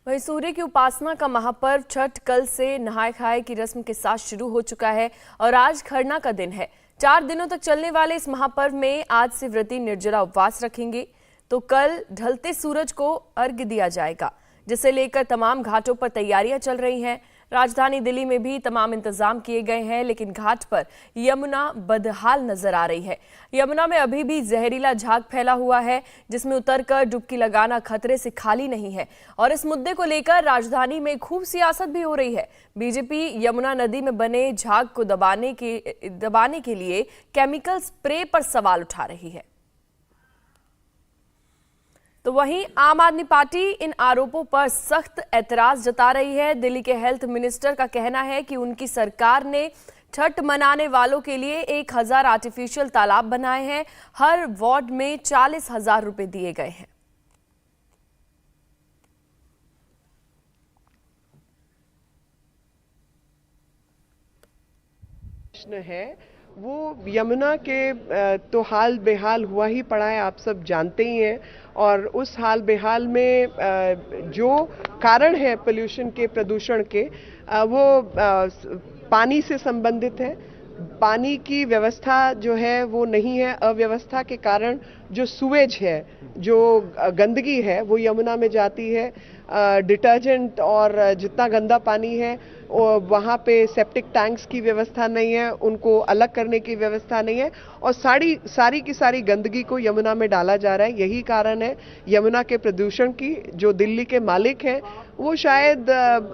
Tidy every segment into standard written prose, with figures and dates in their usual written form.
वहीं सूर्य की उपासना का महापर्व छठ कल से नहाय खाए की रस्म के साथ शुरू हो चुका है और आज खरना का दिन है। 4 दिनों तक चलने वाले इस महापर्व में आज से व्रती निर्जला उपवास रखेंगे तो कल ढलते सूरज को अर्घ्य दिया जाएगा, जिसे लेकर तमाम घाटों पर तैयारियां चल रही हैं। राजधानी दिल्ली में भी तमाम इंतजाम किए गए हैं, लेकिन घाट पर यमुना बदहाल नजर आ रही है। यमुना में अभी भी जहरीला झाग फैला हुआ है, जिसमें उतरकर डुबकी लगाना खतरे से खाली नहीं है और इस मुद्दे को लेकर राजधानी में खूब सियासत भी हो रही है। बीजेपी यमुना नदी में बने झाग को दबाने के लिए केमिकल स्प्रे पर सवाल उठा रही है। तो वहीं आम आदमी पार्टी इन आरोपों पर सख्त ऐतराज जता रही है। दिल्ली के हेल्थ मिनिस्टर का कहना है कि उनकी सरकार ने छठ मनाने वालों के लिए 1000 आर्टिफिशियल तालाब बनाए हैं। हर वार्ड में 40,000 रुपए दिए गए हैं। प्रश्न है वो यमुना के तो हाल बेहाल हुआ ही पड़ा है, आप सब जानते ही हैं। और उस हाल बेहाल में जो कारण है पोल्यूशन के, प्रदूषण के, वो पानी से संबंधित है। पानी की व्यवस्था जो है वो नहीं है। अव्यवस्था के कारण जो सुवेज है, जो गंदगी है, वो यमुना में जाती है। डिटर्जेंट और जितना गंदा पानी है वहाँ पे सेप्टिक टैंक्स की व्यवस्था नहीं है, उनको अलग करने की व्यवस्था नहीं है और सारी की सारी गंदगी को यमुना में डाला जा रहा है। यही कारण है यमुना के प्रदूषण की। जो दिल्ली के मालिक हैं वो शायद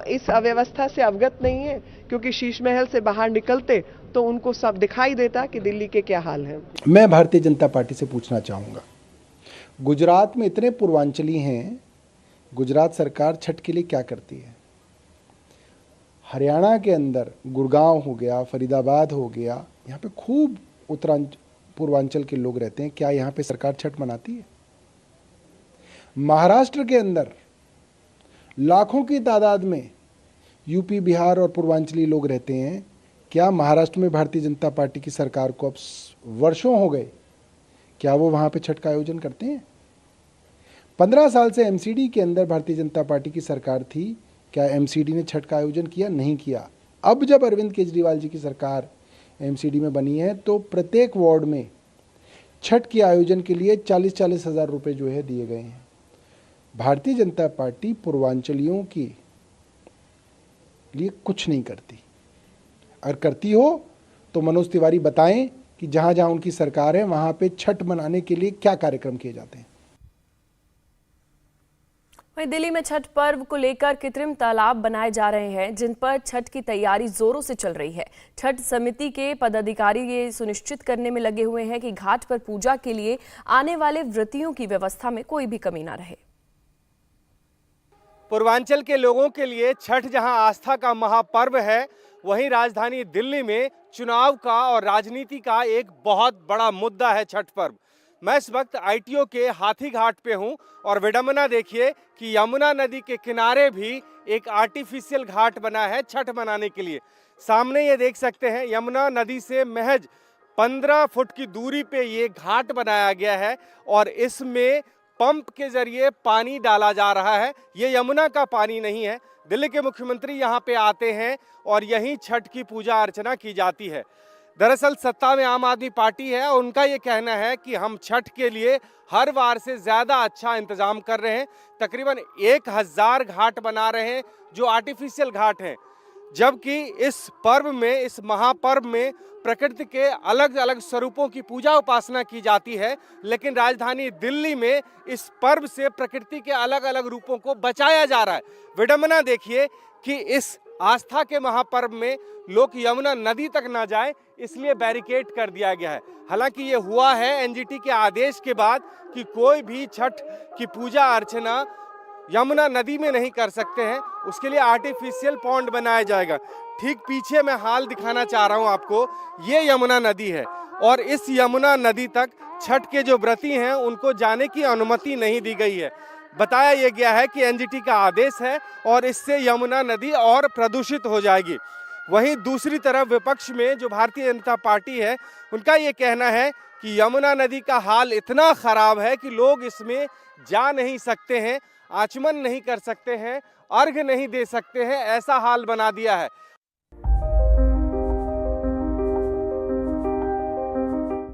इस अव्यवस्था से अवगत नहीं है, क्योंकि शीश महल से बाहर निकलते तो उनको सब दिखाई देता कि दिल्ली के क्या हाल है। मैं भारतीय जनता पार्टी से पूछना चाहूँगा, गुजरात में इतने पूर्वांचली हैं, गुजरात सरकार छठ के लिए क्या करती है? हरियाणा के अंदर गुड़गांव हो गया, फरीदाबाद हो गया, यहाँ पे खूब पूर्वांचल के लोग रहते हैं। क्या यहाँ पे सरकार छठ मनाती है? महाराष्ट्र के अंदर लाखों की तादाद में यूपी, बिहार और पूर्वांचली लोग रहते हैं। क्या महाराष्ट्र में भारतीय जनता पार्टी की सरकार को अब वर्षों हो गए, क्या वो वहाँ पे छठ का आयोजन करते हैं? 15 साल से एमसीडी के अंदर भारतीय जनता पार्टी की सरकार थी, क्या एमसीडी ने छठ का आयोजन किया? नहीं किया। अब जब अरविंद केजरीवाल जी की सरकार एमसीडी में बनी है तो प्रत्येक वार्ड में छठ के आयोजन के लिए 40-40 हज़ार रुपये जो है दिए गए हैं। भारतीय जनता पार्टी पूर्वांचलियों के लिए कुछ नहीं करती। अगर करती हो तो मनोज तिवारी बताएं कि जहां जहां उनकी सरकार है वहां पे छठ मनाने के लिए क्या कार्यक्रम किए जाते हैं। वहीं दिल्ली में छठ पर्व को लेकर कृत्रिम तालाब बनाए जा रहे हैं, जिन पर छठ की तैयारी जोरों से चल रही है। छठ समिति के पदाधिकारी ये सुनिश्चित करने में लगे हुए हैं कि घाट पर पूजा के लिए आने वाले व्रतियों की व्यवस्था में कोई भी कमी न रहे। पूर्वांचल के लोगों के लिए छठ जहां आस्था का महापर्व है, वहीं राजधानी दिल्ली में चुनाव का और राजनीति का एक बहुत बड़ा मुद्दा है छठ पर्व। मैं इस वक्त आईटीओ के हाथी घाट पे हूं और विडंबना देखिए कि यमुना नदी के किनारे भी एक आर्टिफिशियल घाट बना है छठ मनाने के लिए। सामने ये देख सकते हैं, यमुना नदी से महज 15 फुट की दूरी पे ये घाट बनाया गया है और इसमें पंप के जरिए पानी डाला जा रहा है। ये यमुना का पानी नहीं है। दिल्ली के मुख्यमंत्री यहाँ पे आते हैं और यहीं छठ की पूजा अर्चना की जाती है। दरअसल सत्ता में आम आदमी पार्टी है और उनका ये कहना है कि हम छठ के लिए हर बार से ज़्यादा अच्छा इंतजाम कर रहे हैं। तकरीबन 1000 घाट बना रहे हैं जो आर्टिफिशियल घाट हैं, जबकि इस पर्व में, इस महापर्व में प्रकृति के अलग अलग स्वरूपों की पूजा उपासना की जाती है, लेकिन राजधानी दिल्ली में इस पर्व से प्रकृति के अलग अलग रूपों को बचाया जा रहा है। विडंबना देखिए कि इस आस्था के महापर्व में लोग यमुना नदी तक ना जाए, इसलिए बैरिकेड कर दिया गया है। हालांकि ये हुआ है एनजीटी के आदेश के बाद कि कोई भी छठ की पूजा अर्चना यमुना नदी में नहीं कर सकते हैं, उसके लिए आर्टिफिशियल पॉन्ड बनाया जाएगा। ठीक पीछे मैं हाल दिखाना चाह रहा हूं आपको, ये यमुना नदी है और इस यमुना नदी तक छठ के जो व्रती हैं उनको जाने की अनुमति नहीं दी गई है। बताया यह गया है कि एनजीटी का आदेश है और इससे यमुना नदी और प्रदूषित हो जाएगी। वहीं दूसरी तरफ विपक्ष में जो भारतीय जनता पार्टी है, उनका ये कहना है कि यमुना नदी का हाल इतना खराब है कि लोग इसमें जा नहीं सकते हैं। आचमन नहीं कर सकते हैं, अर्घ नहीं दे सकते हैं, ऐसा हाल बना दिया है।